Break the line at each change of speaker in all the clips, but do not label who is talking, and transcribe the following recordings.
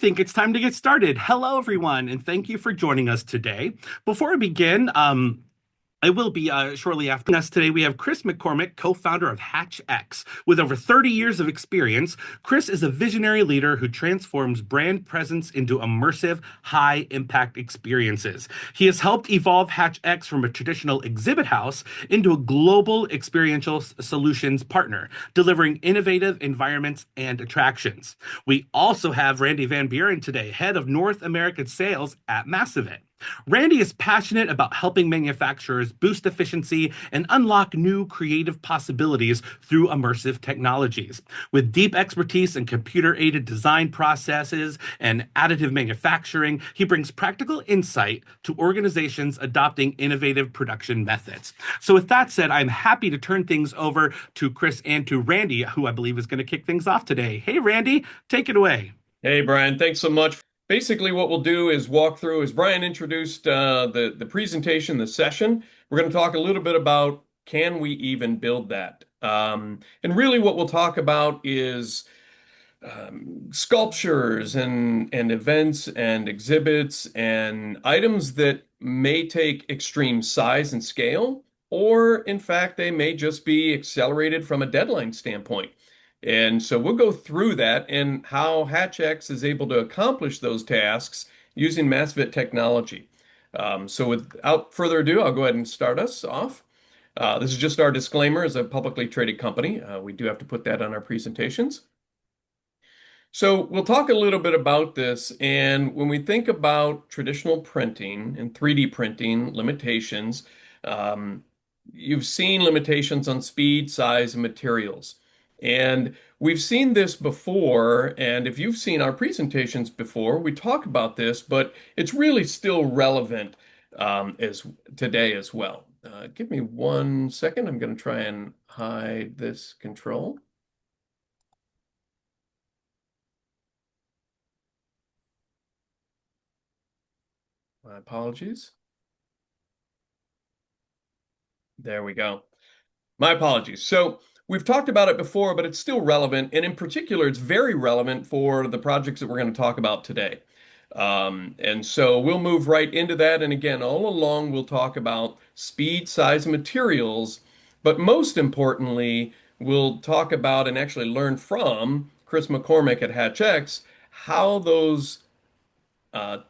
think it's time to get started. Hello, everyone, and thank you for joining us today. Before we begin, I will be shortly after us today. We have Chris McCormick, co-founder of Hatch X. With over 30 years of experience, Chris is a visionary leader who transforms brand presence into immersive, high-impact experiences. He has helped evolve Hatch X from a traditional exhibit house into a global experiential solutions partner, delivering innovative environments and attractions. We also have Randy VanBuren today, head of North American sales at Massivit. Randy is passionate about helping manufacturers boost efficiency and unlock new creative possibilities through immersive technologies. With deep expertise in computer-aided design processes and additive manufacturing, he brings practical insight to organizations adopting innovative production methods. So with that said, I'm happy to turn things over to Chris and to Randy, who I believe is going to kick things off today. Hey, Randy, take it away.
Hey, Brian, thanks so much. Basically, what we'll do is walk through, as Brian introduced the presentation, the session, we're going to talk a little bit about can we even build that? And really what we'll talk about is sculptures and events and exhibits and items that may take extreme size and scale, or in fact, they may just be accelerated from a deadline standpoint. And so we'll go through that and how HatchX is able to accomplish those tasks using Massivit technology. So without further ado, I'll go ahead and start us off. This is just our disclaimer as a publicly traded company. We do have to put that on our presentations. So we'll talk a little bit about this. And when we think about traditional printing and 3D printing limitations, you've seen limitations on speed, size, and materials. And we've seen this before, and if you've seen our presentations before, we talk about this, but it's really still relevant as today as well. Give me 1 second. I'm going to try and hide this control. My apologies. There we go. My apologies. So we've talked about it before, but it's still relevant. And in particular, it's very relevant for the projects that we're going to talk about today. And so we'll move right into that. And again, all along, we'll talk about speed, size, and materials. But most importantly, we'll talk about and actually learn from Chris McCormick at HatchX how those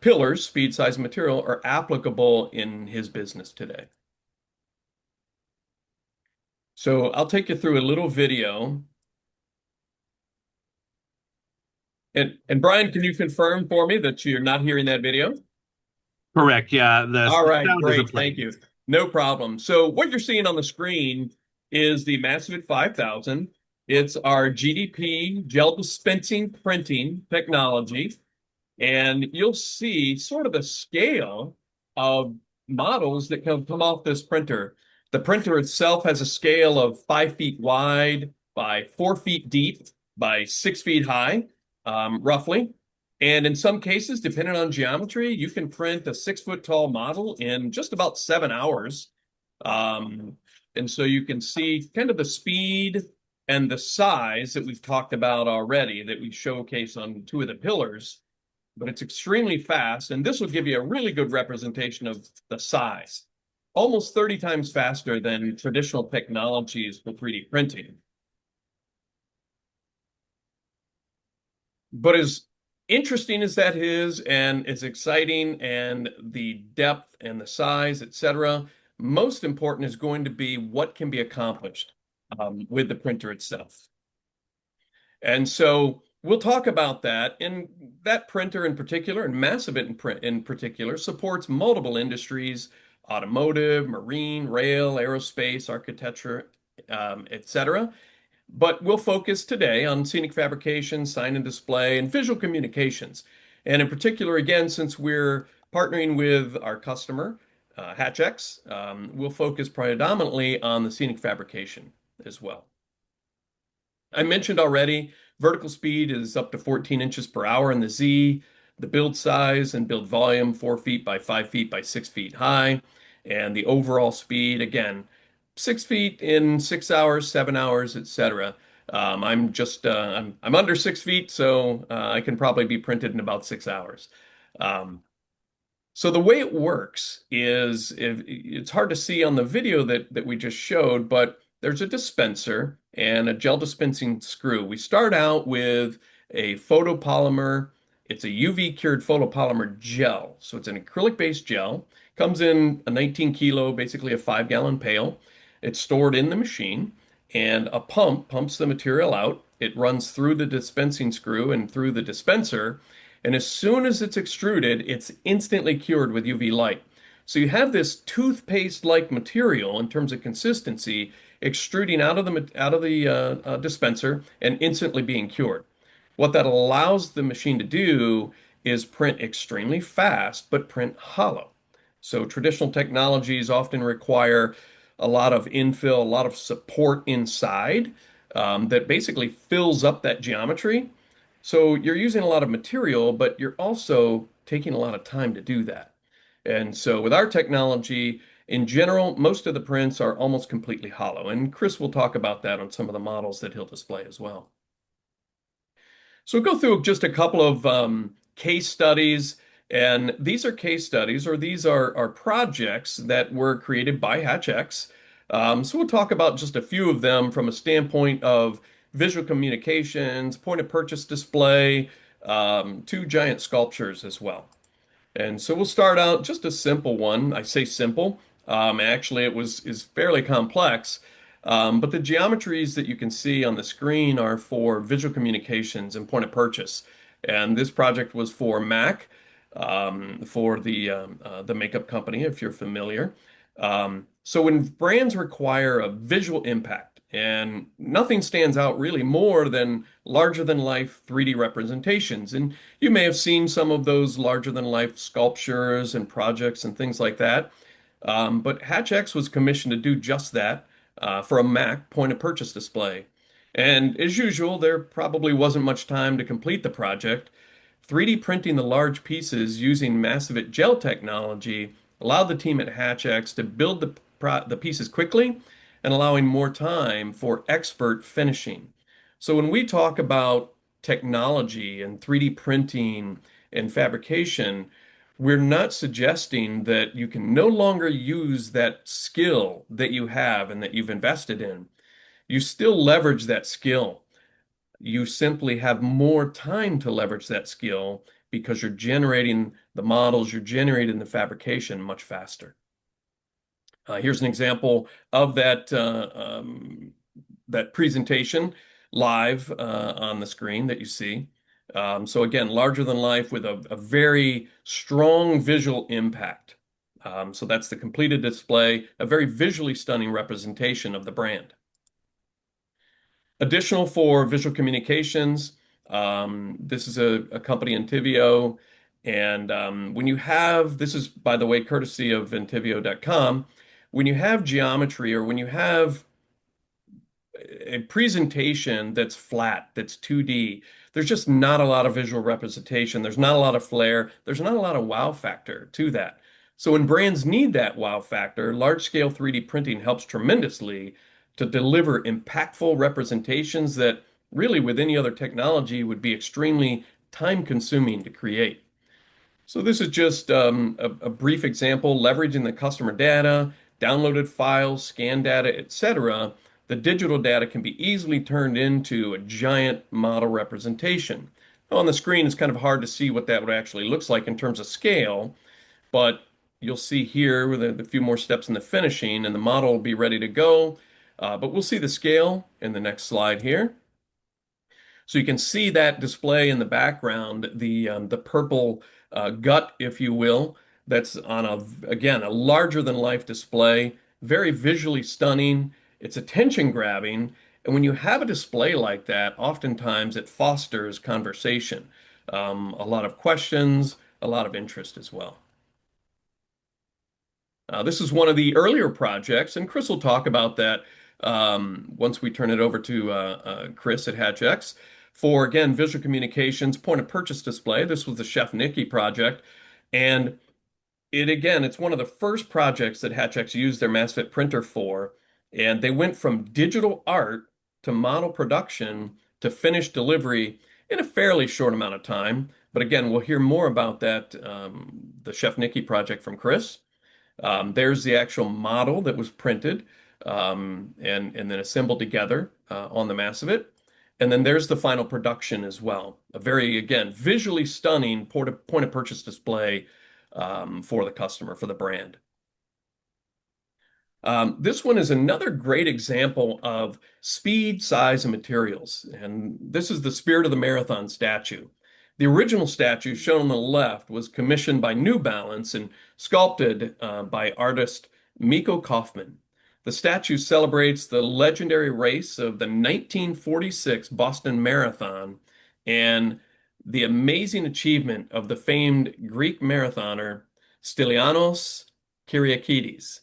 pillars, speed, size, and material, are applicable in his business today. So I'll take you through a little video. And Brian, can you confirm for me that you're not hearing that video?
Correct. Yeah, the
All right,
sound isn't
great. Thank
playing.
you. No problem. So what you're seeing on the screen is the Massivit 5000. It's our GDP gel dispensing printing technology. And you'll see sort of the scale of models that can come off this printer. The printer itself has a scale of 5 feet wide by 4 feet deep by 6 feet high, roughly. And in some cases, depending on geometry, you can print a 6 foot tall model in just about 7 hours. And so you can see kind of the speed and the size that we've talked about already that we showcase on two of the pillars, but it's extremely fast. And this will give you a really good representation of the size, almost 30 times faster than traditional technologies for 3D printing. But as interesting as that is, and it's exciting, and the depth and the size, etc., most important is going to be what can be accomplished with the printer itself. And so we'll talk about that. And that printer in particular, and Massivit in particular, supports multiple industries: automotive, marine, rail, aerospace, architecture, etc. But we'll focus today on scenic fabrication, sign and display, and visual communications. And in particular, again, since we're partnering with our customer, HatchX, we'll focus predominantly on the scenic fabrication as well. I mentioned already, vertical speed is up to 14 inches per hour in the Z. The build size and build volume, 4 feet by 5 feet by 6 feet high. And the overall speed, again, 6 feet in 6 hours, 7 hours, etc. I'm under 6 feet, so I can probably be printed in about 6 hours. Um, so the way it works is if it's hard to see on the video that we just showed, but there's a dispenser and a gel dispensing screw. We start out with a photopolymer. It's a UV cured photopolymer gel. So it's an acrylic-based gel. Comes in a 19 kilo, basically a 5 gallon pail. It's stored in the machine, and a pump pumps the material out. It runs through the dispensing screw and through the dispenser, and as soon as it's extruded, it's instantly cured with UV light. So you have this toothpaste-like material in terms of consistency extruding out of the dispenser and instantly being cured. What that allows the machine to do is print extremely fast, but print hollow. So traditional technologies often require a lot of infill, a lot of support inside that basically fills up that geometry. So you're using a lot of material, but you're also taking a lot of time to do that. And so with our technology, in general, most of the prints are almost completely hollow. And Chris will talk about that on some of the models that he'll display as well. So we'll go through just a couple of case studies. And these are case studies, or these are projects that were created by Hatch X. So we'll talk about just a few of them from a standpoint of visual communications, point of purchase display, two giant sculptures as well. And so we'll start out just a simple one. I say simple. Actually, it is fairly complex. But the geometries that you can see on the screen are for visual communications and point of purchase. And this project was for Mac, for the makeup company, if you're familiar. So when brands require a visual impact, and nothing stands out really more than larger than life 3D representations. And you may have seen some of those larger than life sculptures and projects and things like that. But Hatch X was commissioned to do just that for a Mac point of purchase display. And as usual, there probably wasn't much time to complete the project. 3D printing the large pieces using Massivit gel technology allowed the team at Hatch X to build the pieces quickly and allowing more time for expert finishing. So when we talk about technology and 3D printing and fabrication, we're not suggesting that you can no longer use that skill that you have and that you've invested in. You still leverage that skill. You simply have more time to leverage that skill because you're generating the models, you're generating the fabrication much faster. Here's an example of that presentation live on the screen that you see. So again, larger than life with a very strong visual impact. So that's the completed display, a very visually stunning representation of the brand. Additional for visual communications, this is a company, Intivio, and when you have, this is, by the way, courtesy of Intivio.com, when you have geometry or when you have a presentation that's flat, that's 2D, there's just not a lot of visual representation. There's not a lot of flair. There's not a lot of wow factor to that. So when brands need that wow factor, large-scale 3D printing helps tremendously to deliver impactful representations that really with any other technology would be extremely time-consuming to create. So this is just a brief example, leveraging the customer data, downloaded files, scan data, etc. The digital data can be easily turned into a giant model representation. Now, on the screen, it's kind of hard to see what that would actually looks like in terms of scale, but you'll see here with a few more steps in the finishing, and the model will be ready to go. But we'll see the scale in the next slide here. So you can see that display in the background, the purple gut, if you will, that's on again, a larger than life display, very visually stunning. It's attention grabbing. And when you have a display like that, oftentimes it fosters conversation, a lot of questions, a lot of interest as well. This is one of the earlier projects, and Chris will talk about that once we turn it over to Chris at Hatch X. For, again, visual communications, point of purchase display. This was the Chef Nicky project. And it's one of the first projects that Hatch X used their Massivit printer for. And they went from digital art to model production to finished delivery in a fairly short amount of time. But again, we'll hear more about that, the Chef Nikki project from Chris. There's the actual model that was printed and then assembled together on the Massivit. And then there's the final production as well. A very, again, visually stunning point of purchase display for the customer, for the brand. This one is another great example of speed, size, and materials. And this is the Spirit of the Marathon statue. The original statue shown on the left was commissioned by New Balance and sculpted by artist Miko Kaufman. The statue celebrates the legendary race of the 1946 Boston Marathon and the amazing achievement of the famed Greek marathoner Stylianos Kyriakides.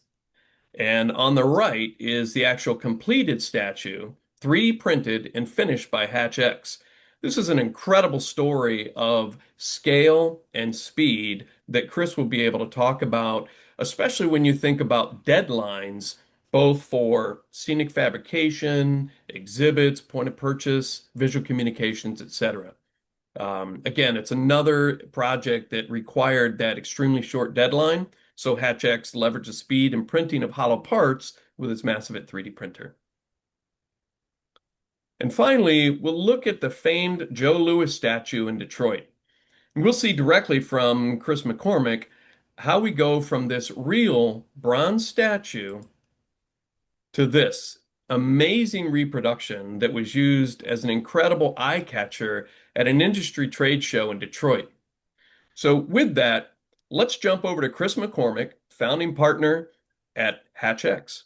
And on the right is the actual completed statue, 3D printed and finished by Hatch X. This is an incredible story of scale and speed that Chris will be able to talk about, especially when you think about deadlines, both for scenic fabrication, exhibits, point of purchase, visual communications, etc. Again, it's another project that required that extremely short deadline, so Hatch X leverages speed and printing of hollow parts with its Massivit 3D printer. And finally, we'll look at the famed Joe Louis statue in Detroit. And we'll see directly from Chris McCormick how we go from this real bronze statue to this amazing reproduction that was used as an incredible eye catcher at an industry trade show in Detroit. So with that, let's jump over to Chris McCormick, founding partner at Hatch X.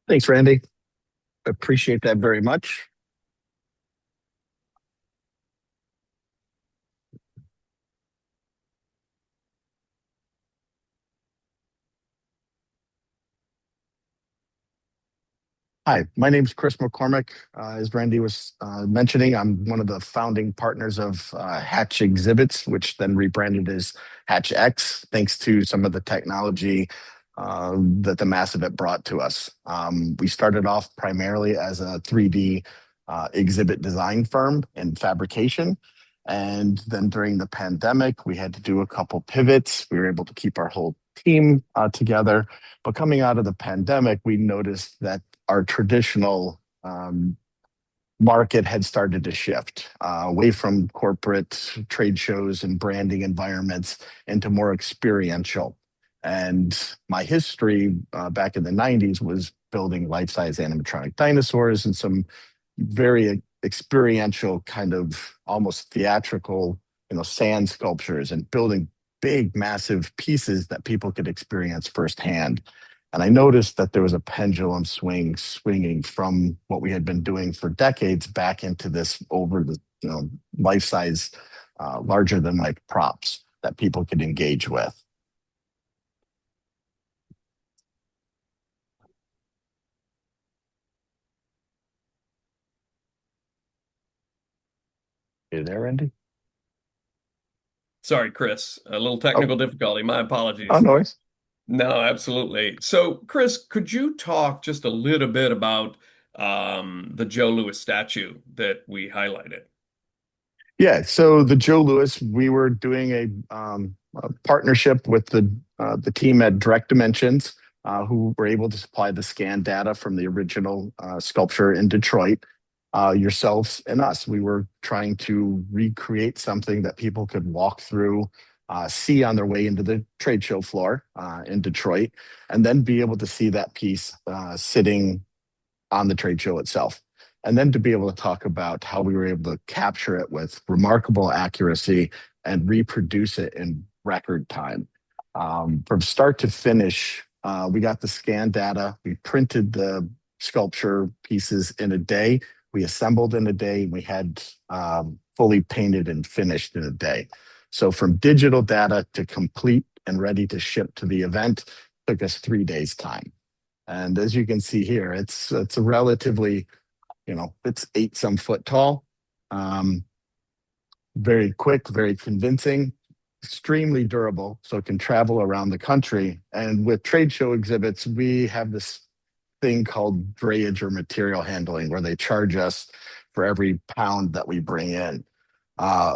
Thanks, Randy. Appreciate that very much. Hi, my name is Chris McCormick. As Randy was mentioning, I'm one of the founding partners of Hatch Exhibits, which then rebranded as Hatch X, thanks to some of the technology that the Massivit brought to us. We started off primarily as a 3D exhibit design firm in fabrication. And then during the pandemic, we had to do a couple pivots. We were able to keep our whole team together. But coming out of the pandemic, we noticed that our traditional market had started to shift away from corporate trade shows and branding environments into more experiential. And my history back in the 90s was building life-size animatronic dinosaurs and some very experiential kind of almost theatrical, sand sculptures and building big, massive pieces that people could experience firsthand. And I noticed that there was a pendulum swinging from what we had been doing for decades back into this over the life size, larger than life props that people could engage with. You there, Randy?
Sorry, Chris, a little technical difficulty. My apologies.
Oh, no worries.
No, absolutely. So, Chris, could you talk just a little bit about the Joe Louis statue that we highlighted?
Yeah, so the Joe Louis, we were doing a partnership with the team at Direct Dimensions, who were able to supply the scan data from the original sculpture in Detroit. Yourselves and us, we were trying to recreate something that people could walk through, see on their way into the trade show floor in Detroit, and then be able to see that piece sitting on the trade show itself. And then to be able to talk about how we were able to capture it with remarkable accuracy and reproduce it in record time. From start to finish, we got the scan data, we printed the sculpture pieces in a day, we assembled in a day, we had fully painted and finished in a day. So from digital data to complete and ready to ship to the event took us 3 days time. And as you can see here, it's a relatively, it's 8 some foot tall, very quick, very convincing, extremely durable, so it can travel around the country. And with trade show exhibits, we have this thing called drayage or material handling, where they charge us for every pound that we bring in.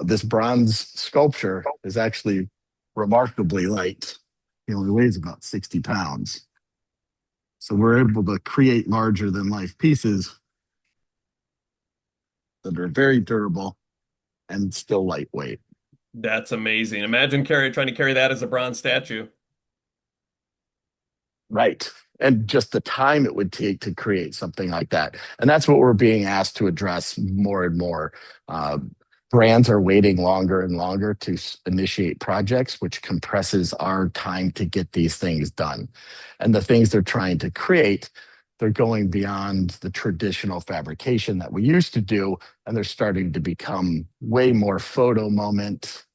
This bronze sculpture is actually remarkably light. It only weighs about 60 pounds. So we're able to create larger than life pieces that are very durable and still lightweight.
That's amazing. Imagine trying to carry that as a bronze statue.
Right. And just the time it would take to create something like that. And that's what we're being asked to address more and more. Uh, Brands are waiting longer and longer to initiate projects, which compresses our time to get these things done. And the things they're trying to create, they're going beyond the traditional fabrication that we used to do, and they're starting to become way more photo moment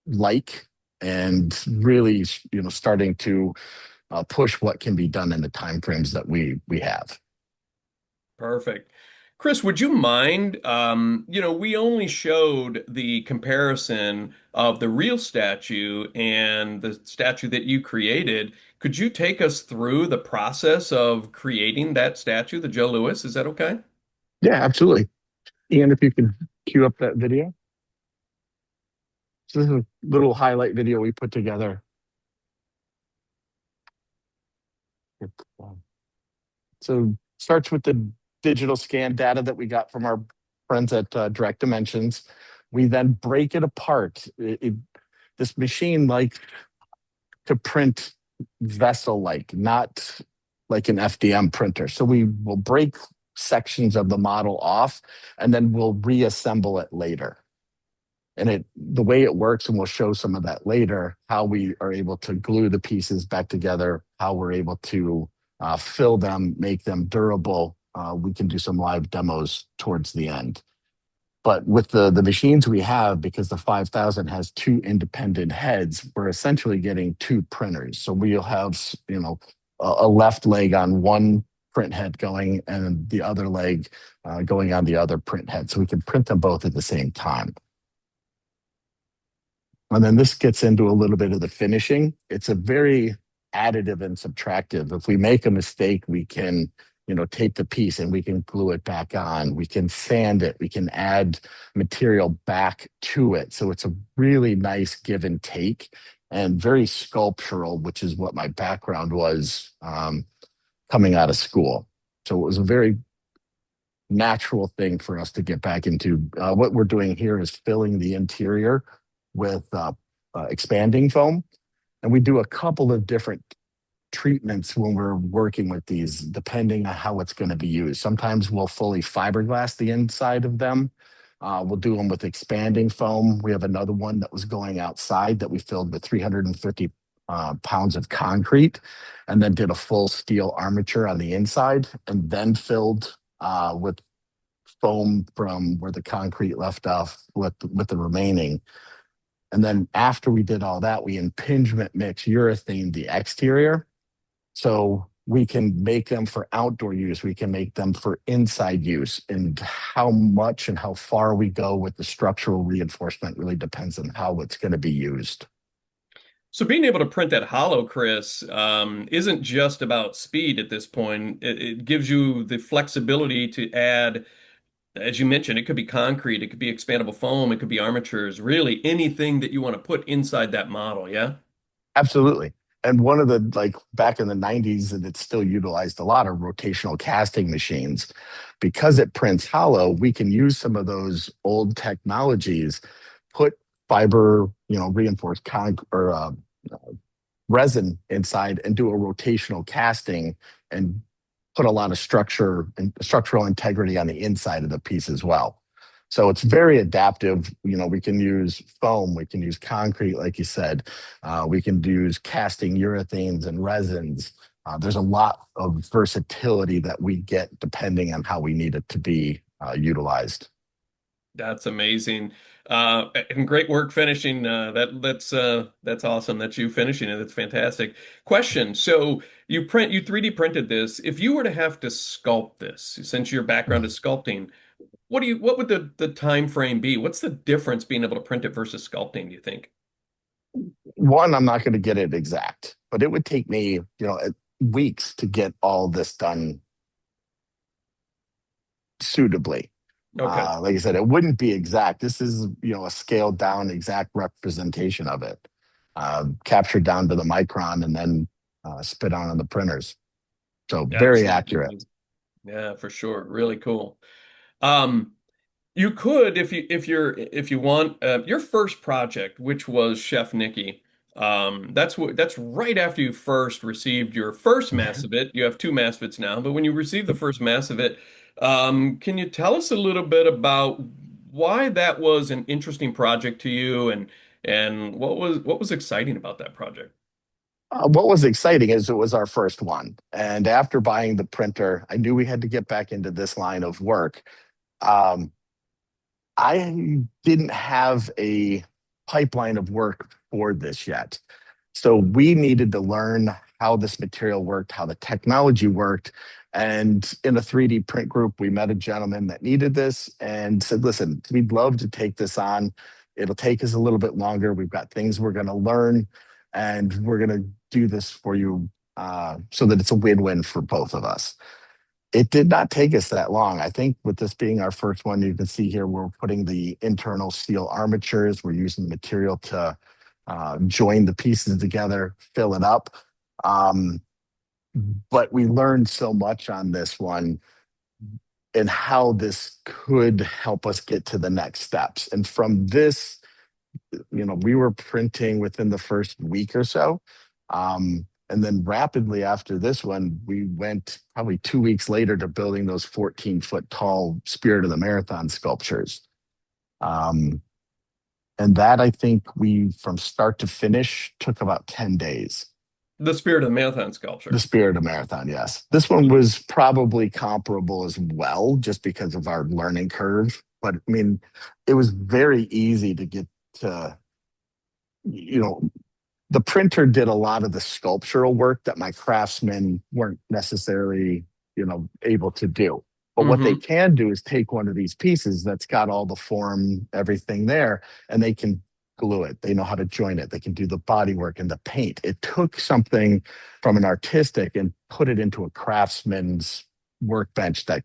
like, and really, starting to push what can be done in the timeframes that we have.
Perfect. Chris, would you mind? We only showed the comparison of the real statue and the statue that you created. Could you take us through the process of creating that statue, the Joe Louis? Is that okay?
Yeah, absolutely. Ian, if you could cue up that video. So this is a little highlight video we put together. So starts with the digital scan data that we got from our friends at Direct Dimensions. We then break it apart. This machine likes to print vessel-like, not like an FDM printer. So we will break sections of the model off, and then we'll reassemble it later. And the way it works, and we'll show some of that later, how we are able to glue the pieces back together, how we're able to fill them, make them durable. We can do some live demos towards the end. But with the machines we have, because the 5000 has two independent heads, we're essentially getting two printers. So we'll have, a left leg on one print head going and the other leg going on the other print head. So we can print them both at the same time. And then this gets into a little bit of the finishing. It's a very additive and subtractive. If we make a mistake, we can, take the piece and we can glue it back on. We can sand it. We can add material back to it. So it's a really nice give and take and very sculptural, which is what my background was coming out of school. So it was a very natural thing for us to get back into. What we're doing here is filling the interior with expanding foam. And we do a couple of different treatments when we're working with these, depending on how it's going to be used. Sometimes we'll fully fiberglass the inside of them. We'll do them with expanding foam. We have another one that was going outside that we filled with 350 pounds of concrete, and then did a full steel armature on the inside, and then filled with foam from where the concrete left off with the remaining. And then after we did all that, we impingement mix urethane the exterior. So we can make them for outdoor use. We can make them for inside use. And how much and how far we go with the structural reinforcement really depends on how it's going to be used.
So being able to print that hollow, Chris, isn't just about speed at this point. It gives you the flexibility to add, as you mentioned, it could be concrete, it could be expandable foam, it could be armatures, really anything that you want to put inside that model, yeah?
Absolutely. And one of the, back in the 90s, and it's still utilized a lot, of rotational casting machines. Because it prints hollow, we can use some of those old technologies, put fiber, reinforced resin inside, and do a rotational casting and put a lot of structure and structural integrity on the inside of the piece as well. So it's very adaptive. We can use foam, we can use concrete, like you said. We can use casting urethanes and resins. There's a lot of versatility that we get depending on how we need it to be utilized.
That's amazing. And great work finishing. That's awesome that you finishing it. That's fantastic. Question. So you 3D printed this. If you were to have to sculpt this, since your background is sculpting, what would the time frame be? What's the difference being able to print it versus sculpting, do you think?
One, I'm not going to get it exact, but it would take me, weeks to get all this done suitably.
Okay.
Like I said, it wouldn't be exact. This is, a scaled down exact representation of it, captured down to the micron and then spit on the printers. So very accurate.
Absolutely. Yeah, for sure. Really cool. Um, you could, if you want, your first project, which was Chef Nikki. That's right after you first received your first Massivit. You have two Massivits now, but when you received the first Massivit, can you tell us a little bit about why that was an interesting project to you, and what was exciting about that project?
What was exciting is it was our first one. And after buying the printer, I knew we had to get back into this line of work. Um, I didn't have a pipeline of work for this yet. So we needed to learn how this material worked, how the technology worked. And in a 3D print group, we met a gentleman that needed this and said, listen, we'd love to take this on. It'll take us a little bit longer. We've got things we're going to learn, and we're going to do this for you so that it's a win-win for both of us. It did not take us that long. I think with this being our first one, you can see here we're putting the internal steel armatures. We're using the material to join the pieces together, fill it up. Um, but we learned so much on this one and how this could help us get to the next steps. And from this, we were printing within the first week or so. And then rapidly after this one, we went probably 2 weeks later to building those 14-foot tall Spirit of the Marathon sculptures. And that, I think, we from start to finish took about 10 days.
The Spirit of the Marathon sculpture.
The Spirit of Marathon, yes. This one was probably comparable as well, just because of our learning curve. But I mean, it was very easy to get to, the printer did a lot of the sculptural work that my craftsmen weren't necessarily, able to do. But what they can do is take one of these pieces that's got all the form, everything there, and they can glue it. They know how to join it. They can do the body work and the paint. It took something from an artistic and put it into a craftsman's workbench that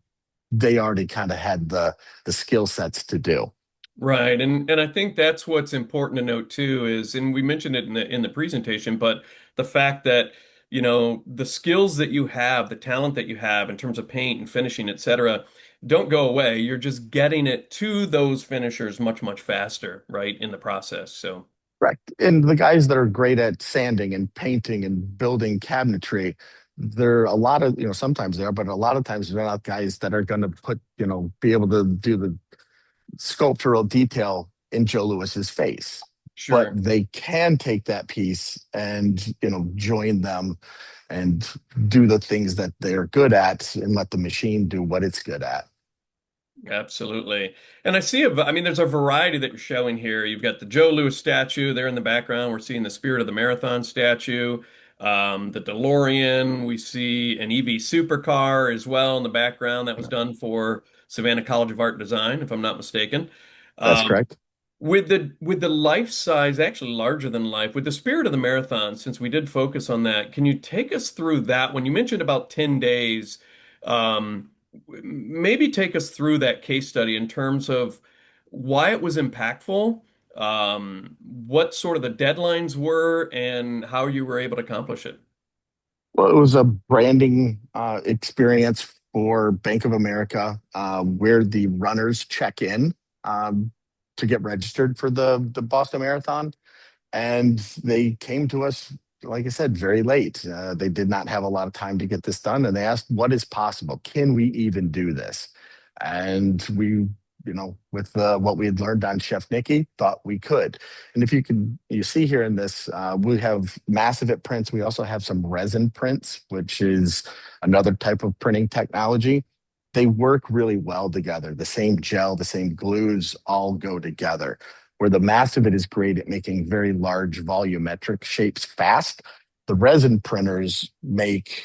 they already kind of had the skill sets to do.
Right. And I think that's what's important to note too is, and we mentioned it in the presentation, but the fact that, the skills that you have, the talent that you have in terms of paint and finishing, et cetera, don't go away. You're just getting it to those finishers much, much faster, right, in the process. So
Correct. And the guys that are great at sanding and painting and building cabinetry, there are a lot of, sometimes they are, but a lot of times they're not guys that are going to put, be able to do the sculptural detail in Joe Louis's face.
sure.
But they can take that piece and, join them and do the things that they're good at and let the machine do what it's good at.
Absolutely. And I mean, there's a variety that you're showing here. You've got the Joe Louis statue there in the background. We're seeing the Spirit of the Marathon statue, the DeLorean. We see an EV supercar as well in the background that was done for Savannah College of Art and Design, if I'm not mistaken.
That's
Um,
correct.
with the life size, actually larger than life, with the Spirit of the Marathon, since we did focus on that, can you take us through that? When you mentioned about 10 days, um, maybe take us through that case study in terms of why it was impactful, what sort of the deadlines were, and how you were able to accomplish it.
Well, it was a branding experience for Bank of America, where the runners check in to get registered for the Boston Marathon. And they came to us, like I said, very late. They did not have a lot of time to get this done. And they asked, what is possible? Can we even do this? And we, with what we had learned on Chef Nikki, thought we could. And if you see here in this, we have Massivit prints. We also have some resin prints, which is another type of printing technology. They work really well together. The same gel, the same glues all go together. Where the Massivit is great at making very large volumetric shapes fast, the resin printers make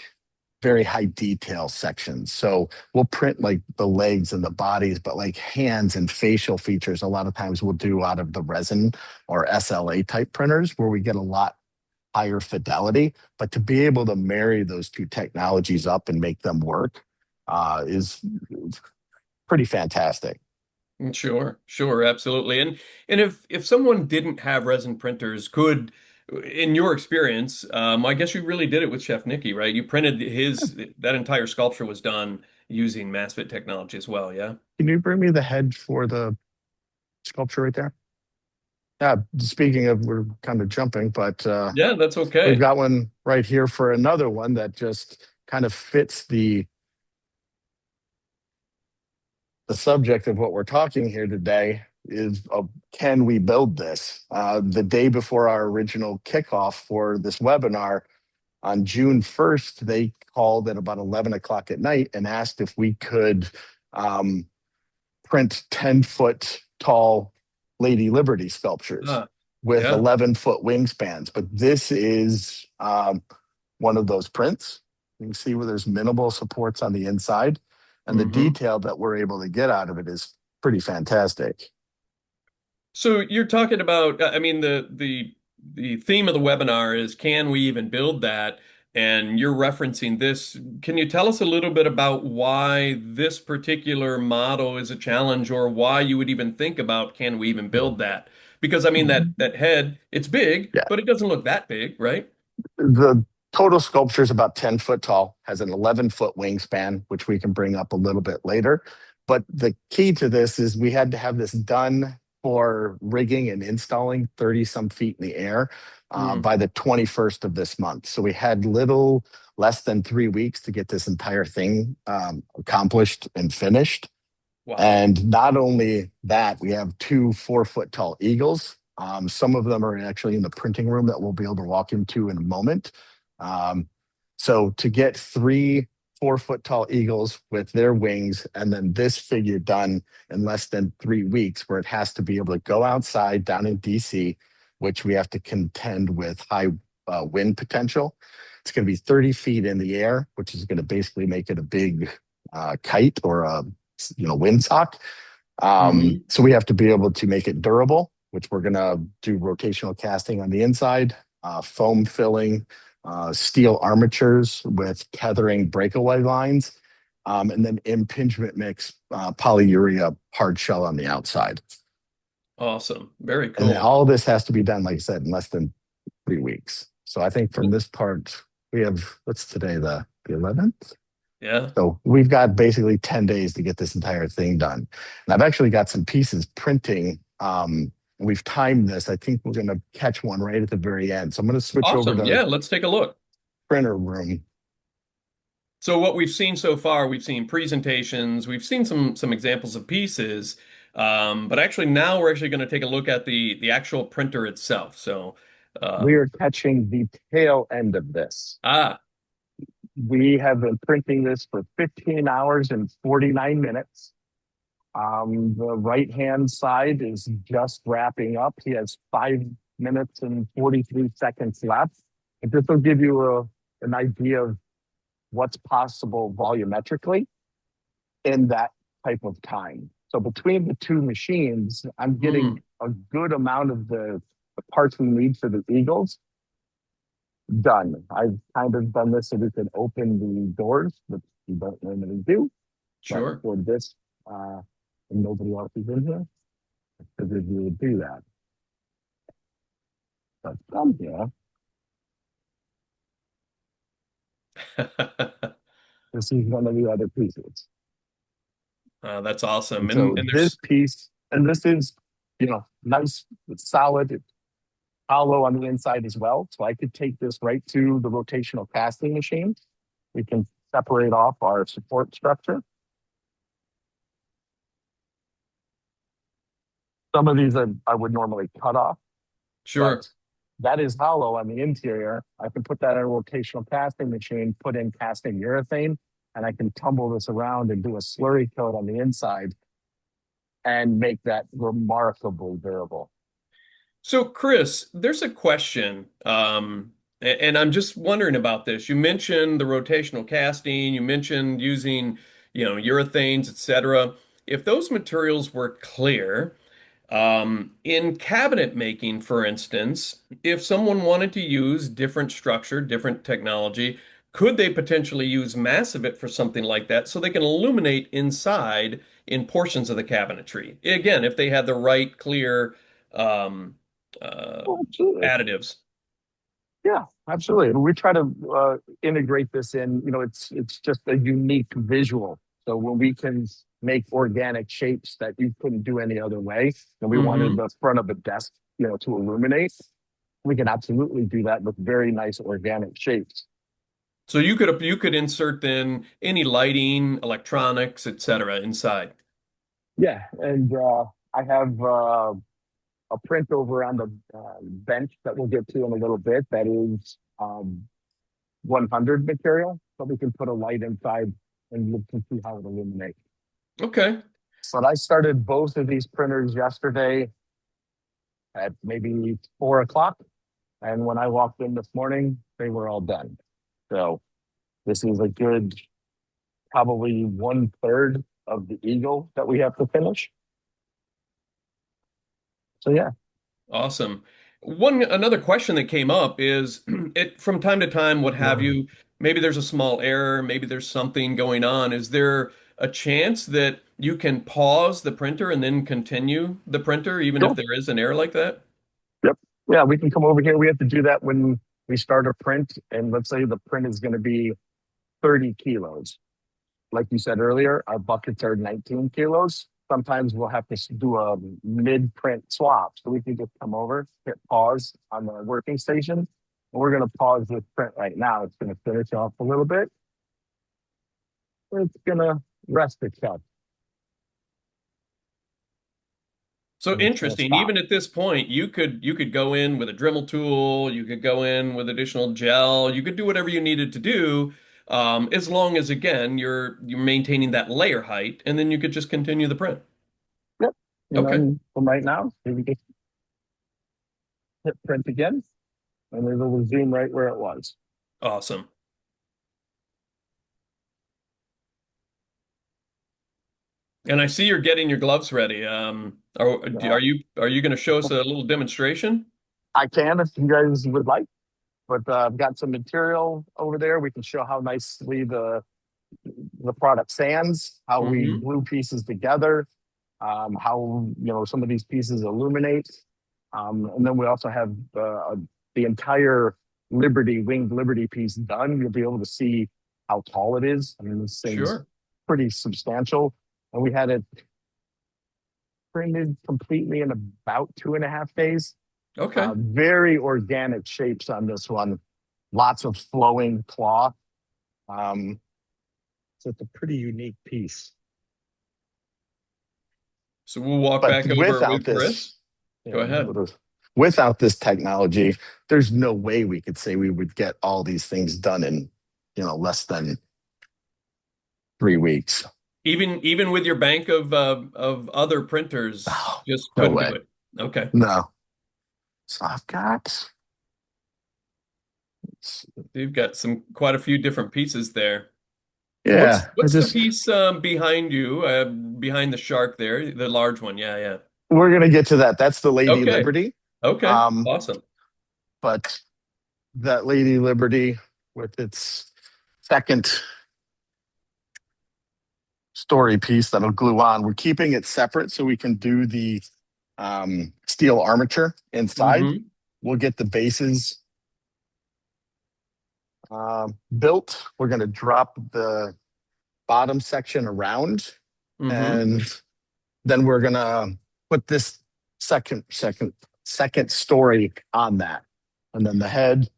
very high detail sections. So we'll print like the legs and the bodies, but like hands and facial features, a lot of times we'll do out of the resin or SLA type printers where we get a lot higher fidelity. But to be able to marry those two technologies up and make them work is pretty fantastic.
Sure, sure, absolutely. And if someone didn't have resin printers, could, in your experience, I guess you really did it with Chef Nicky, right? You printed his that entire sculpture was done using Massivit technology as well, yeah?
Can you bring me the head for the sculpture right there? Yeah, speaking of, we're kind of jumping, but
Yeah, that's
we've
okay.
got one right here for another one that just kind of fits the subject of what we're talking here today is can we build this? The day before our original kickoff for this webinar on June 1st, they called at about 11 o'clock at night and asked if we could um, print 10-foot tall Lady Liberty sculptures
Ah,
with
yeah.
11-foot wingspans. But this is one of those prints. You can see where there's minimal supports on the inside, and the
Hmm.
detail that we're able to get out of it is pretty fantastic.
So you're talking about, I mean, the theme of the webinar is can we even build that? And you're referencing this. Can you tell us a little bit about why this particular model is a challenge, or why you would even think about can we even build that? Because I mean that head, it's big,
Yeah,
but it doesn't look that big, right?
the total sculpture is about 10 foot tall, has an 11-foot wingspan, which we can bring up a little bit later. But the key to this is we had to have this done for rigging and installing 30 some feet in the air
Mm,
by the 21st of this month. So we had little less than 3 weeks to get this entire thing accomplished and finished.
wow.
And not only that, we have two 4-foot tall eagles. Some of them are actually in the printing room that we'll be able to walk into in a moment. Um, so to get three 4-foot tall eagles with their wings and then this figure done in less than 3 weeks, where it has to be able to go outside down in DC, which we have to contend with high wind potential. It's going to be 30 feet in the air, which is going to basically make it a big kite or a windsock.
Hmm.
So we have to be able to make it durable, which we're going to do rotational casting on the inside, foam filling, steel armatures with tethering breakaway lines, and then impingement mix polyurea hard shell on the outside.
Awesome. Very
And then
cool.
all of this has to be done, like I said, in less than 3 weeks. So I think from this part, we have, what's today, the 11th?
Yeah.
So we've got basically 10 days to get this entire thing done. And I've actually got some pieces printing. We've timed this. I think we're going to catch one right at the very end. So I'm going to switch over
Awesome.
to
Yeah, let's take a look.
printer room.
So what we've seen so far, we've seen presentations, we've seen some examples of pieces, but actually now we're actually going to take a look at the actual printer itself. So,
We
um,
are catching the tail end of this.
ah,
We have been printing this for 15 hours and 49 minutes. The right hand side is just wrapping up. He has 5 minutes and 43 seconds left. And this will give you an idea of what's possible volumetrically in that type of time. So between the two machines, I'm
hmm,
getting a good amount of the parts we need for the Eagles done. I've kind of done this so we can open the doors, which we don't normally do. But
sure.
for this, and nobody else is in here, because we would do that. But yeah, this is one of the other pieces.
That's awesome.
And so
And
this
there's,
piece, and this is, nice, solid, hollow on the inside as well. So I could take this right to the rotational casting machine. We can separate off our support structure. Some of these I would normally cut off,
sure.
but that is hollow on the interior. I can put that in a rotational casting machine, put in casting urethane, and I can tumble this around and do a slurry coat on the inside and make that remarkably durable.
So, Chris, there's a question, and I'm just wondering about this. You mentioned the rotational casting, you mentioned using, urethanes, etc. If those materials were clear, In cabinet making, for instance, if someone wanted to use different structure, different technology, could they potentially use Massivit for something like that so they can illuminate inside in portions of the cabinetry? Again, if they had the right clear um, uh,
Oh, absolutely.
additives.
Yeah, absolutely. We try to integrate this in. It's just a unique visual. So when we can make organic shapes that you couldn't do any other way, and we wanted
Hmm.
the front of a desk, to illuminate, we can absolutely do that with very nice organic shapes.
So you could insert then any lighting, electronics, etc. inside.
Yeah, and I have a print over on the bench that we'll get to in a little bit. That is 100 material, so we can put a light inside and look to see how it illuminates.
Okay.
But I started both of these printers yesterday at maybe 4 o'clock. And when I walked in this morning, they were all done. So this is a good, probably 1/3 of the eagle that we have to finish. So yeah.
Awesome. One another question that came up is it from time to time, what have
No.
you, maybe there's a small error, maybe there's something going on. Is there a chance that you can pause the printer and then continue the printer, even if
Sure.
there is an error like that?
Yep. Yeah, we can come over here. We have to do that when we start a print. And let's say the print is going to be 30 kilos. Like you said earlier, our buckets are 19 kilos. Sometimes we'll have to do a mid-print swap. So we can just come over, hit pause on the working station. And we're going to pause this print right now. It's going to finish off a little bit. It's going to rest itself.
So
And it's going to
interesting.
stop.
Even at this point, you could go in with a Dremel tool, you could go in with additional gel, you could do whatever you needed to do, as long as again you're maintaining that layer height, and then you could just continue the print.
Yep.
Okay,
And from right now, we just hit print again, and it'll resume right where it was.
awesome. And I see you're getting your gloves ready.
Uh,
Are you going to show us a little demonstration?
I can if you guys would like, but I've got some material over there. We can show how nicely the product sands, how we
Hmm.
glue pieces together, how some of these pieces illuminate, and then we also have the entire winged Liberty piece done. You'll be able to see how tall it is. I mean, this thing's
Sure.
pretty substantial, and we had it printed completely in about 2.5 days.
Okay.
Very organic shapes on this one. Lots of flowing cloth. Um, so it's a pretty unique piece.
So we'll walk
But
back over with Chris. Go ahead.
without this technology, there's no way we could say we would get all these things done in less than 3 weeks.
Even with your bank of other printers,
Oh,
just
no
couldn't do
way.
it. Okay.
No. So I've got.
You've got some quite a few different pieces there. What's
Yeah,
what's the piece behind you, behind the shark there, the large one? Yeah, yeah.
we're gonna get to that. That's the Lady
Okay.
Liberty.
Okay.
Um,
Awesome.
but that Lady Liberty with its second story piece that'll glue on. We're keeping it separate so we can do the steel armature inside.
Hmm.
We'll get the bases built. We're going to drop the bottom section around,
Hmm.
and then we're going to put this second story on that, and then the head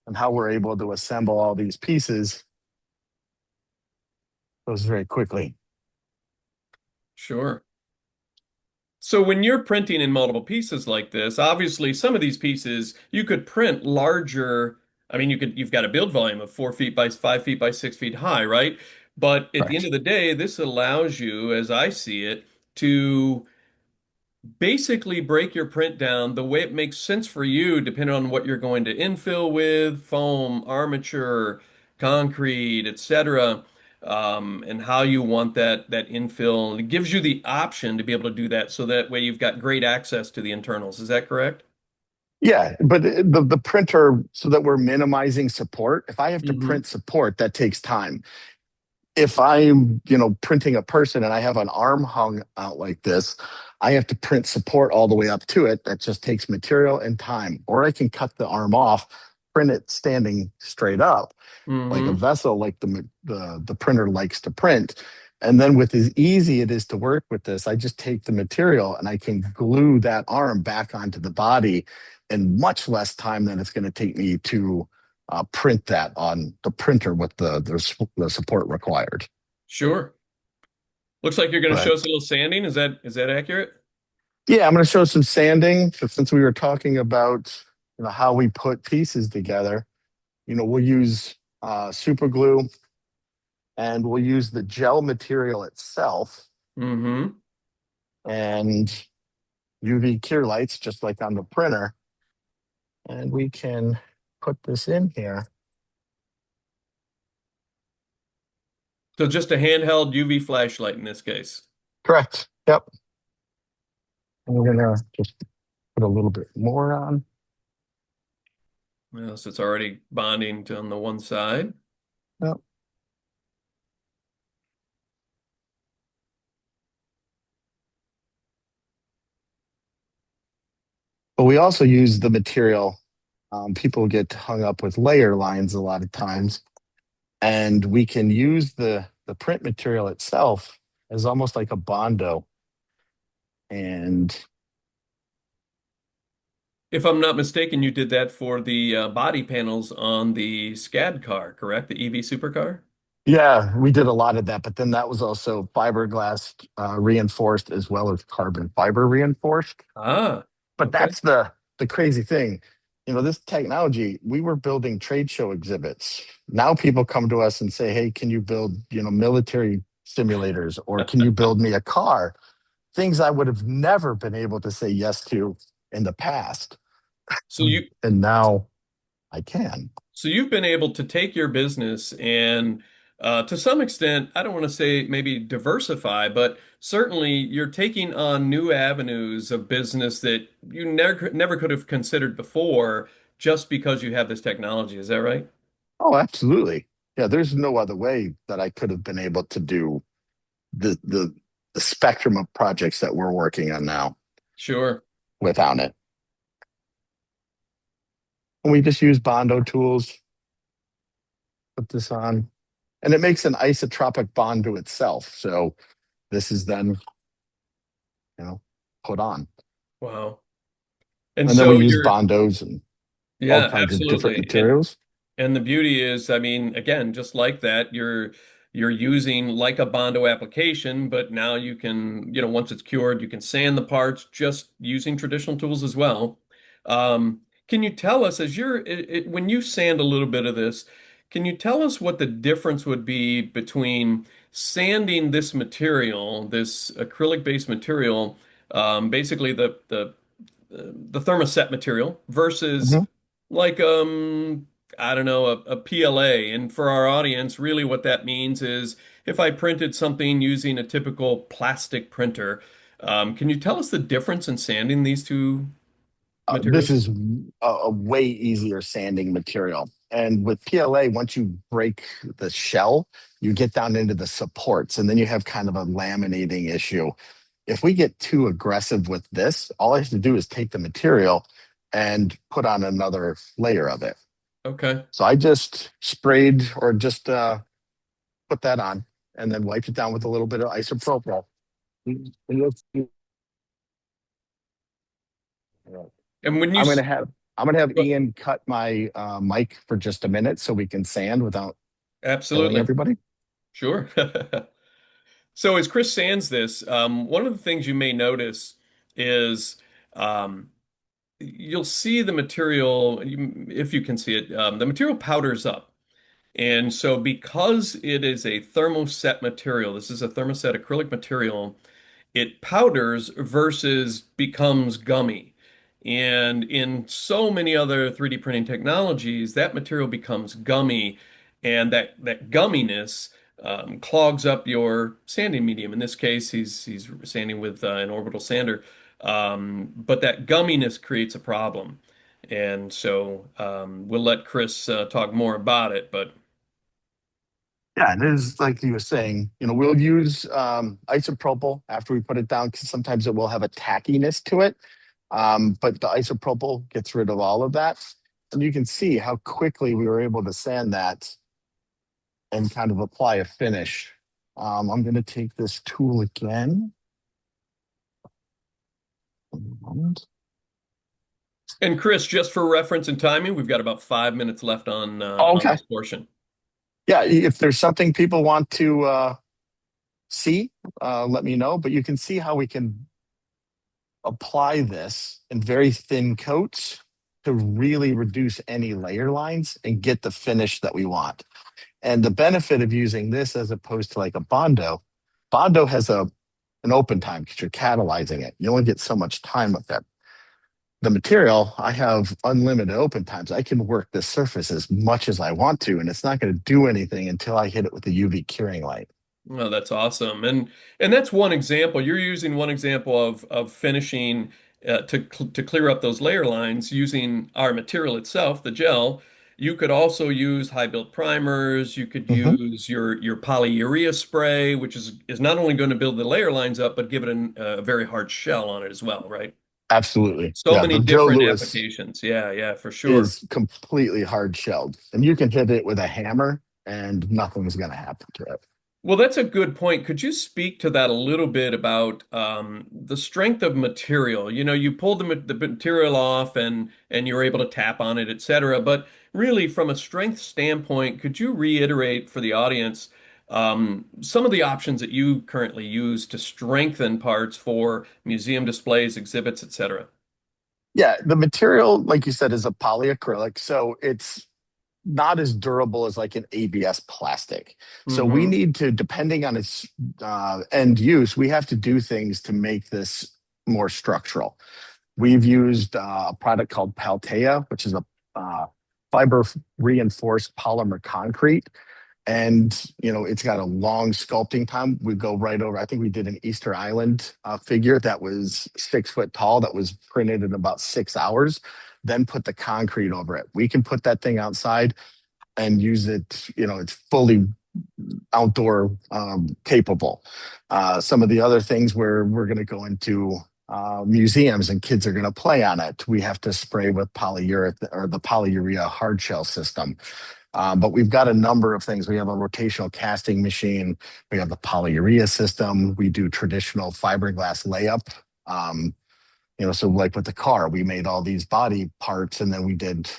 and how we're able to assemble all these pieces goes very quickly.
Sure. So when you're printing in multiple pieces like this, obviously some of these pieces you could print larger. I mean, you've got a build volume of 4 feet by 5 feet by 6 feet high, right? But at the end
Correct.
of the day, this allows you, as I see it, to basically break your print down the way it makes sense for you, depending on what you're going to infill with, foam, armature, concrete, etc. and how you want that infill. And it gives you the option to be able to do that, so that way you've got great access to the internals. Is that correct?
Yeah, but the printer, so that we're minimizing support. If I have to
Hmm.
print support, that takes time. If I'm, printing a person and I have an arm hung out like this, I have to print support all the way up to it. That just takes material and time. Or I can cut the arm off, print it standing straight up, like a
Hmm.
vessel, like the printer likes to print. And then with as easy it is to work with this, I just take the material and I can glue that arm back onto the body in much less time than it's going to take me to print that on the printer with the support required.
Sure. Looks like you're going to
Right.
show us a little sanding. Is that accurate?
Yeah, I'm going to show some sanding. But since we were talking about how we put pieces together, we'll use super glue and we'll use the gel material itself
Hmm.
and UV cure lights, just like on the printer. And we can put this in here.
So just a handheld UV flashlight in this case.
Correct. Yep. And we're going to just put a little bit more on.
Well, so it's already bonding to on the one side.
Yep. But we also use the material. People get hung up with layer lines a lot of times, and we can use the print material itself as almost like a bondo. And
If I'm not mistaken, you did that for the body panels on the SCAD car, correct? The EV supercar?
yeah, we did a lot of that. But then that was also fiberglass reinforced as well as carbon fiber reinforced.
Ah,
But
okay.
that's the crazy thing. This technology, we were building trade show exhibits. Now people come to us and say, "Hey, can you build, military simulators or can you build me a car?" Things I would have never been able to say yes to in the past.
So you
And now I can.
so you've been able to take your business and to some extent, I don't want to say maybe diversify, but certainly you're taking on new avenues of business that you never could have considered before just because you have this technology. Is that right?
Oh, absolutely. Yeah, there's no other way that I could have been able to do the the the spectrum of projects that we're working on now
Sure.
without it. And we just use Bondo tools, put this on, and it makes an isotropic bond to itself. So this is then, you know, put on.
Wow. And
And then we
so
use
you're,
Bondos and all
yeah,
kinds of different
absolutely. And
materials.
And the beauty is, I mean, again, just like that, you're using like a Bondo application, but now you can, once it's cured, you can sand the parts just using traditional tools as well. Can you tell us, when you sand a little bit of this, can you tell us what the difference would be between sanding this material, this acrylic-based material, basically the thermoset material versus
Mhm.
like I don't know, a PLA. And for our audience, really what that means is if I printed something using a typical plastic printer, can you tell us the difference in sanding these two
This
materials?
is a way easier sanding material. And with PLA, once you break the shell, you get down into the supports, and then you have kind of a laminating issue. If we get too aggressive with this, all I have to do is take the material and put on another layer of it.
Okay.
So I just sprayed or just put that on and then wiped it down with a little bit of isopropyl. And you'll see-
And when you,
I'm gonna
s-
have I'm gonna have
well,
Ian cut my mic for just a minute so we can sand without killing
absolutely,
everybody.
sure. So as Chris sands this, one of the things you may notice is um, you'll see the material, if you can see it, the material powders up. And so because it is a thermoset material, this is a thermoset acrylic material, it powders versus becomes gummy. And in so many other 3D printing technologies, that material becomes gummy, and that gumminess clogs up your sanding medium. In this case, he's sanding with an orbital sander, but that gumminess creates a problem. And so we'll let Chris talk more about it. But
Yeah, it is like you were saying, we'll use isopropyl after we put it down because sometimes it will have a tackiness to it. But the isopropyl gets rid of all of that. And you can see how quickly we were able to sand that and kind of apply a finish. I'm going to take this tool again.
and Chris, just for reference and timing, we've got about 5 minutes left on
Okay.
this portion.
Yeah, if there's something people want to see, let me know. But you can see how we can apply this in very thin coats to really reduce any layer lines and get the finish that we want. And the benefit of using this as opposed to like a Bondo has an open time because you're catalyzing it. You only get so much time with it. The material, I have unlimited open times. I can work this surface as much as I want to, and it's not going to do anything until I hit it with a UV curing light.
Oh, that's awesome. And that's one example. You're using one example of finishing to clear up those layer lines using our material itself, the gel. You could also use high build primers. You could
Mhm.
use your polyurea spray, which is not only going to build the layer lines up, but give it a very hard shell on it as well, right?
Absolutely.
So
Yeah,
many
the Joe
different
Lewis
applications. Yeah, yeah, for sure.
is completely hard shelled, and you can hit it with a hammer, and nothing's going to happen to it.
Well, that's a good point. Could you speak to that a little bit about the strength of material? You know, you pulled the material off and you're able to tap on it, et cetera. But really, from a strength standpoint, could you reiterate for the audience some of the options that you currently use to strengthen parts for museum displays, exhibits, et cetera?
Yeah, the material, like you said, is a polyacrylic, so it's not as durable as like an ABS plastic. So we
Hmm.
need to, depending on its end use, we have to do things to make this more structural. We've used a product called Paltea, which is a fiber reinforced polymer concrete. And it's got a long sculpting time. We go right over. I think we did an Easter Island figure that was 6 foot tall that was printed in about 6 hours. Then put the concrete over it. We can put that thing outside and use it. It's fully outdoor capable. Some of the other things where we're going to go into museums and kids are going to play on it, we have to spray with polyurethane or the polyurea hard shell system. But we've got a number of things. We have a rotational casting machine. We have the polyurea system. We do traditional fiberglass layup. So like with the car, we made all these body parts and then we did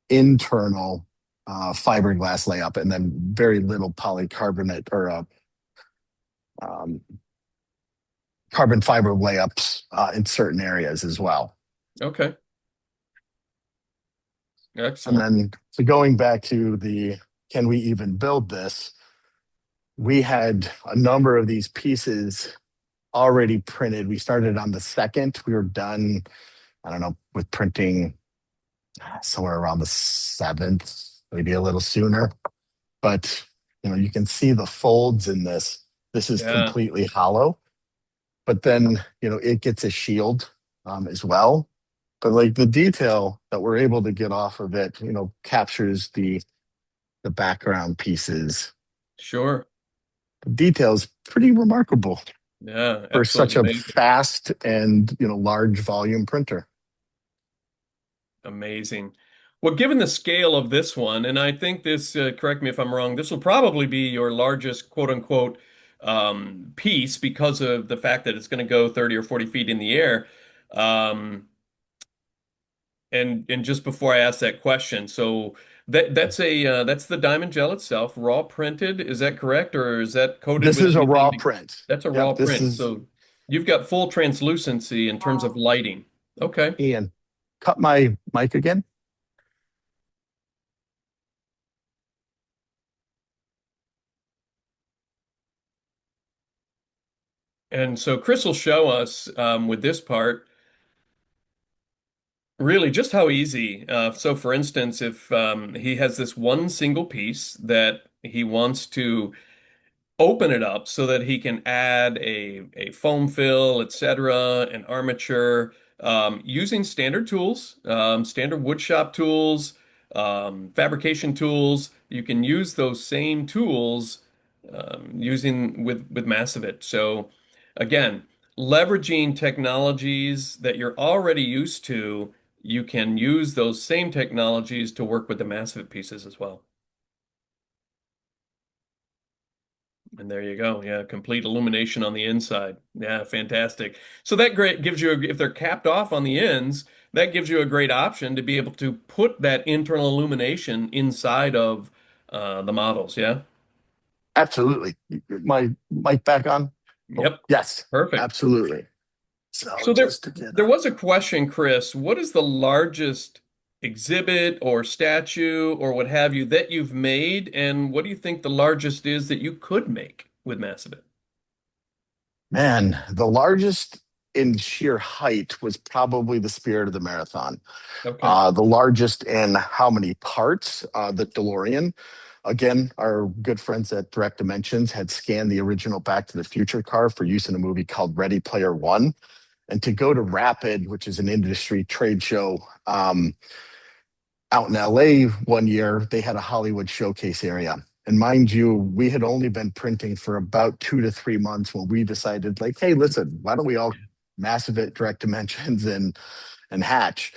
internal fiberglass layup and then very little polycarbonate or um, carbon fiber layups in certain areas as well.
Okay,
And
excellent.
then so going back to the can we even build this? We had a number of these pieces already printed. We started on the second. We were done, I don't know, with printing somewhere around the seventh, maybe a little sooner. But you can see the folds in this. This is
Yeah,
completely hollow, but then it gets a shield as well. But like the detail that we're able to get off of it, captures the background pieces.
sure.
The detail is pretty remarkable
Yeah,
for
absolutely
such a
amazing.
fast and large volume printer.
Amazing. Well, given the scale of this one, and I think this, correct me if I'm wrong, this will probably be your largest quote unquote piece because of the fact that it's going to go 30 or 40 feet in the air. Um, and just before I ask that question, so that's the diamond gel itself, raw printed. Is that correct, or is that coated
This
with
is a raw
anything?
print.
That's a raw
Yep, this
print.
is
So you've got full translucency in terms of lighting. Okay.
Ian. Cut my mic again.
And so Chris will show us with this part really just how easy. So for instance, if he has this one single piece that he wants to open it up so that he can add a foam fill, etc., an armature, using standard tools, standard woodshop tools, fabrication tools. You can use those same tools using with Massivit. So again, leveraging technologies that you're already used to, you can use those same technologies to work with the Massivit pieces as well. And there you go. Yeah, complete illumination on the inside. Yeah, fantastic. So that great gives you, if they're capped off on the ends, that gives you a great option to be able to put that internal illumination inside of the models. Yeah.
Absolutely. My mic back on? Oh,
Yep.
yes,
Perfect.
absolutely. So
So there
just to get
there was a question, Chris. What is the largest exhibit or statue or what have you that you've made, and what do you think the largest is that you could make with Massivit?
man, the largest in sheer height was probably the Spirit of the Marathon.
Okay.
The largest in how many parts, the DeLorean. Again, our good friends at Direct Dimensions had scanned the original Back to the Future car for use in a movie called Ready Player One. And to go to Rapid, which is an industry trade show out in LA one year, they had a Hollywood showcase area. And mind you, we had only been printing for about 2 to 3 months when we decided, like, hey, listen, why don't we all massive it Direct Dimensions and Hatch,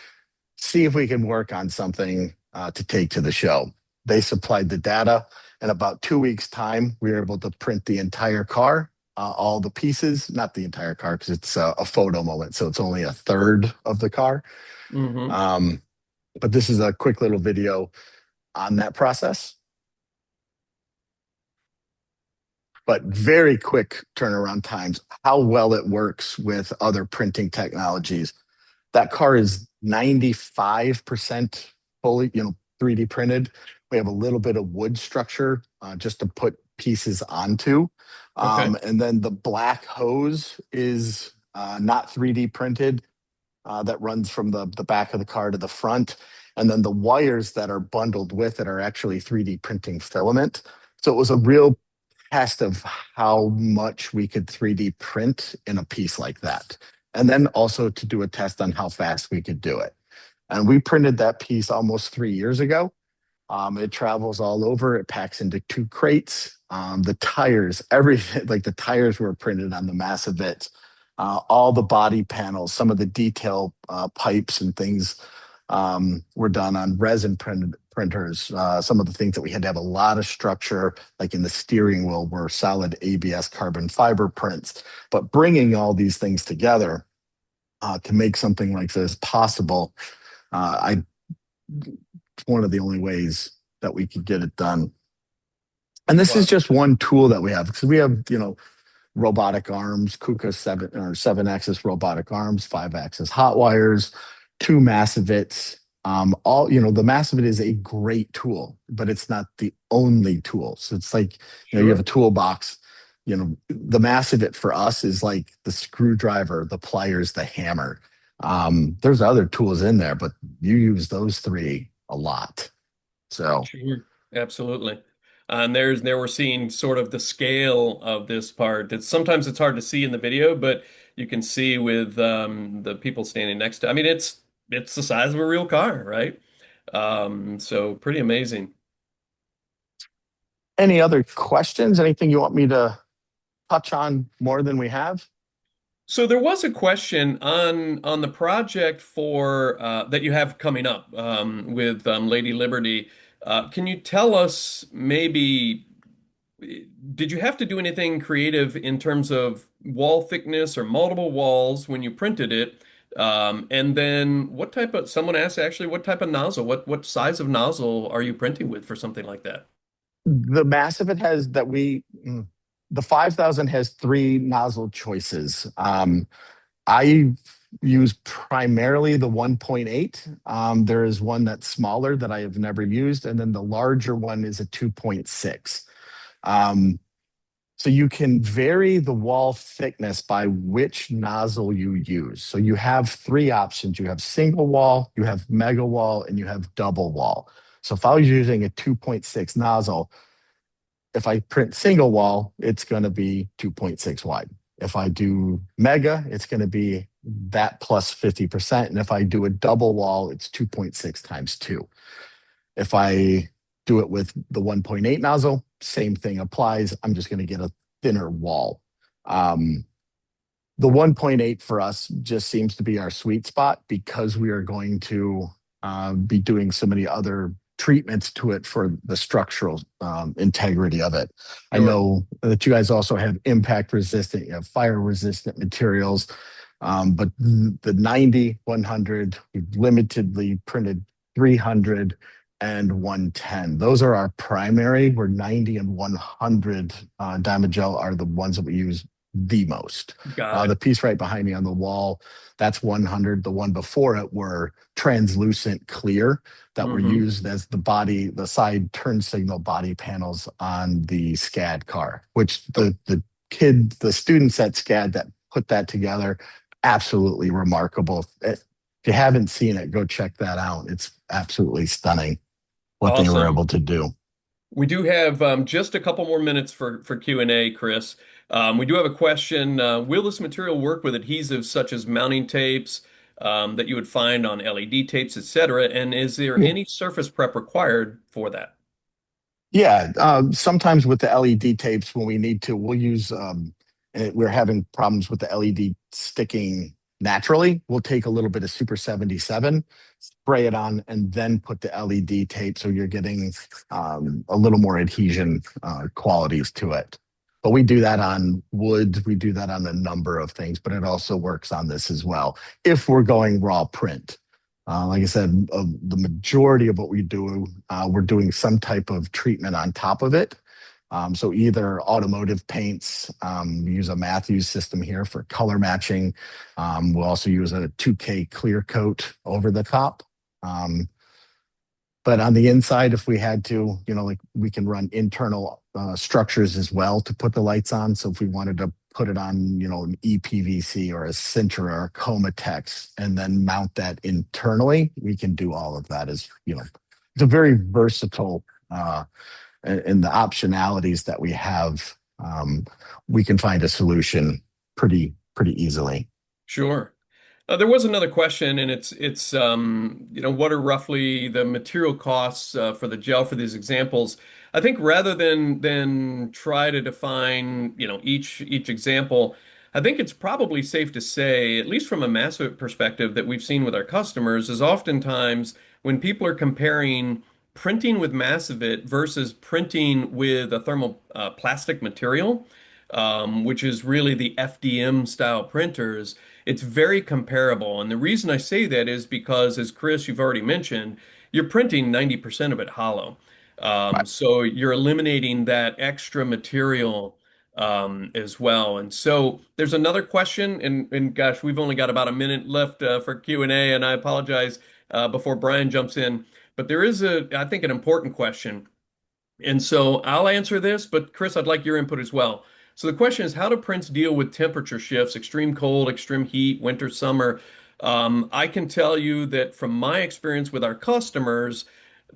see if we can work on something to take to the show. They supplied the data. In about 2 weeks' time, we were able to print the entire car, all the pieces, not the entire car because it's a photo moment, so it's only a third of the car.
Hmm.
Um, but this is a quick little video on that process. But very quick turnaround times, how well it works with other printing technologies. That car is 95% fully, 3D printed. We have a little bit of wood structure just to put pieces onto.
Okay.
And then the black hose is not 3D printed. That runs from the back of the car to the front. And then the wires that are bundled with it are actually 3D printing filament. So it was a real test of how much we could 3D print in a piece like that. And then also to do a test on how fast we could do it. And we printed that piece almost 3 years ago. It travels all over. It packs into 2 crates. The tires, everything, like the tires were printed on the Massivit. All the body panels, some of the detail pipes and things were done on resin printers. Some of the things that we had to have a lot of structure, like in the steering wheel, were solid ABS carbon fiber prints. But bringing all these things together to make something like this possible, I one of the only ways that we could get it done. And this is
Wow.
just one tool that we have because we have, robotic arms, KUKA 7-axis robotic arms, 5-axis hot wires, 2 Massivits. The Massivit is a great tool, but it's not the only tool. So it's like, you have a
Sure.
toolbox. The Massivit for us is like the screwdriver, the pliers, the hammer. There's other tools in there, but you use those three a lot. So
Sure. Absolutely. And there we're seeing sort of the scale of this part. Sometimes it's hard to see in the video, but you can see with the people standing next to. I mean, it's the size of a real car, right? So pretty amazing.
any other questions? Anything you want me to touch on more than we have?
So there was a question on the project for that you have coming up with Lady Liberty. Can you tell us maybe did you have to do anything creative in terms of wall thickness or multiple walls when you printed it? And then what type of someone asked actually what type of nozzle, what size of nozzle are you printing with for something like that?
The Massive it has that the 5000 has 3 nozzle choices. I use primarily the 1.8. There is one that's smaller that I have never used, and then the larger one is a 2.6. Um, so you can vary the wall thickness by which nozzle you use. So you have 3 options. You have single wall, you have mega wall, and you have double wall. So if I was using a 2.6 nozzle, If I print single wall, it's going to be 2.6 wide. If I do mega, it's going to be that plus 50%. And if I do a double wall, it's 2.6 times 2. If I do it with the 1.8 nozzle, same thing applies. I'm just going to get a thinner wall. The 1.8 for us just seems to be our sweet spot because we are going to be doing so many other treatments to it for the structural integrity of it. I know that you guys also have impact resistant, you have fire resistant materials, but the 90, 100, we've limitedly printed 300 and 110. Those are our primary, where 90 and 100 Dimegel are the ones that we use the most. The piece right behind me on the wall, that's 100. The one before it were translucent clear that were used as the side turn signal body panels on the SCAD car, which the students at SCAD that put that together, absolutely remarkable. If you haven't seen it, go check that out. It's absolutely stunning what they were able to do.
We do have just a couple more minutes for Q&A, Chris. We do have a question. Will this material work with adhesives such as mounting tapes that you would find on LED tapes, etc.? And is there any surface prep required for that?
Yeah, sometimes with the LED tapes, when we need to, we'll use, we're having problems with the LED sticking naturally. We'll take a little bit of Super 77, spray it on, and then put the LED tape so you're getting a little more adhesion qualities to it. But we do that on wood. We do that on a number of things, but it also works on this as well if we're going raw print. Like I said, the majority of what we do, we're doing some type of treatment on top of it. So either automotive paints, we use a Matthews system here for color matching. We'll also use a 2K clear coat over the top. But on the inside, if we had to, like we can run internal structures as well to put the lights on. So if we wanted to put it on, an EPVC or a Sintra or a Comatex and then mount that internally, we can do all of that as, it's a very versatile and the optionalities that we have, we can find a solution pretty easily.
Sure. There was another question, and it's what are roughly the material costs for the gel for these examples? I think rather than try to define each example, I think it's probably safe to say, at least from a Massivit perspective, that we've seen with our customers, is oftentimes when people are comparing printing with Massivit versus printing with a thermal plastic material, which is really the FDM style printers, it's very comparable. And the reason I say that is because, as Chris, you've already mentioned, you're printing 90% of it hollow. So you're eliminating that extra material as well. And so there's another question, and gosh, we've only got about a minute left for Q&A, and I apologize before Brian jumps in. But there is I think, an important question. And so I'll answer this, but Chris, I'd like your input as well. So the question is, how do prints deal with temperature shifts, extreme cold, extreme heat, winter, summer? I can tell you that from my experience with our customers,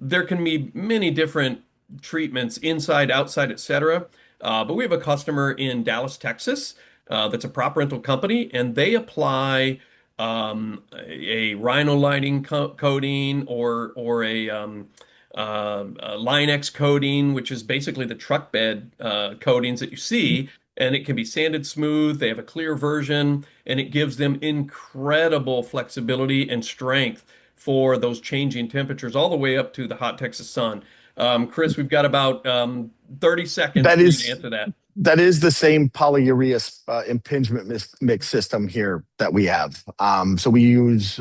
there can be many different treatments inside, outside, etc. But we have a customer in Dallas, Texas, that's a prop rental company, and they apply a rhino lighting coating or a Line-X coating, which is basically the truck bed coatings that you see, and it can be sanded smooth. They have a clear version, and it gives them incredible flexibility and strength for those changing temperatures all the way up to the hot Texas sun. Chris, we've got about 30 seconds for you to answer that.
That is the same polyurea impingement mix system here that we have. So we use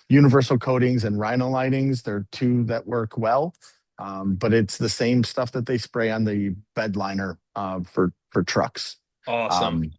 universal coatings and rhino lightings. They're two that work well, but it's the same stuff that they spray on the bed liner for trucks.
Awesome.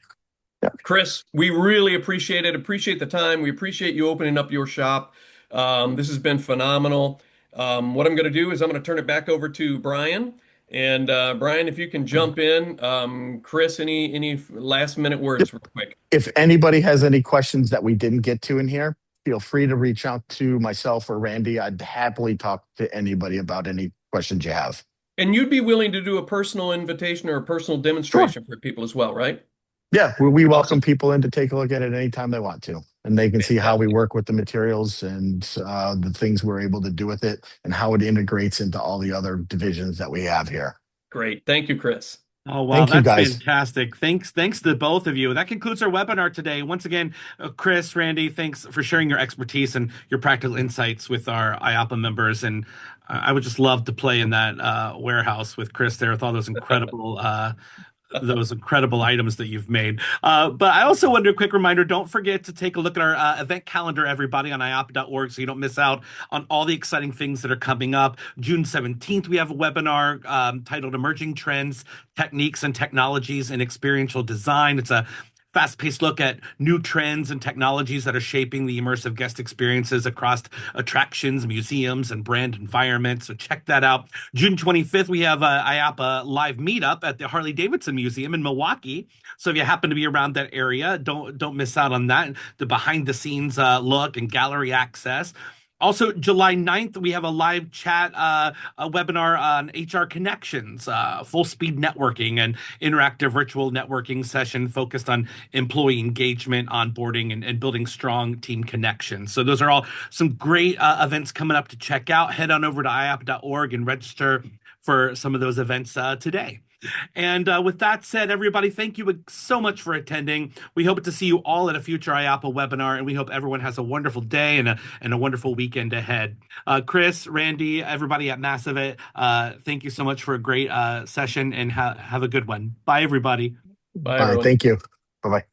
Yeah. Chris, we really appreciate it. Appreciate the time. We appreciate you opening up your shop. This has been phenomenal. What I'm going to do is I'm going to turn it back over to Brian. And Brian, if you can jump in, Chris, any last minute words real quick?
If anybody has any questions that we didn't get to in here, feel free to reach out to myself or Randy. I'd happily talk to anybody about any questions you have.
And you'd be willing to do a personal invitation or a personal
Sure.
demonstration for people as well, right?
Yeah, we welcome
Awesome.
people in to take a look at it anytime they want to. And they can see how we
Fantastic.
work with the materials and the things we're able to do with it and how it integrates into all the other divisions that we have here.
Great. Thank you, Chris.
Oh, wow.
Thank you,
That's
guys.
fantastic. Thanks to both of you. That concludes our webinar today. Once again, Chris, Randy, thanks for sharing your expertise and your practical insights with our IAAPA members. And I would just love to play in that warehouse with Chris there with all those incredible items that you've made. But I also want to do a quick reminder, don't forget to take a look at our event calendar, everybody, on IAAPA.org so you don't miss out on all the exciting things that are coming up. June 17th, we have a webinar titled Emerging Trends, Techniques and Technologies in Experiential Design. It's a fast-paced look at new trends and technologies that are shaping the immersive guest experiences across attractions, museums, and brand environments. So check that out. June 25th, we have a IAAPA live meetup at the Harley-Davidson Museum in Milwaukee. So if you happen to be around that area, don't miss out on that. The behind-the-scenes look and gallery access. Also, July 9th, we have a live chat, a webinar on HR connections, full speed networking and interactive virtual networking session focused on employee engagement, onboarding, and building strong team connections. So those are all some great events coming up to check out. Head on over to IAAPA.org and register for some of those events today. And with that said, everybody, thank you so much for attending. We hope to see you all at a future IAAPA webinar, and we hope everyone has a wonderful day and a wonderful weekend ahead. Chris, Randy, everybody at Massivit, thank you so much for a great session, and have a good one. Bye, everybody.
Bye,
All right.
everyone.
Thank you. Bye bye.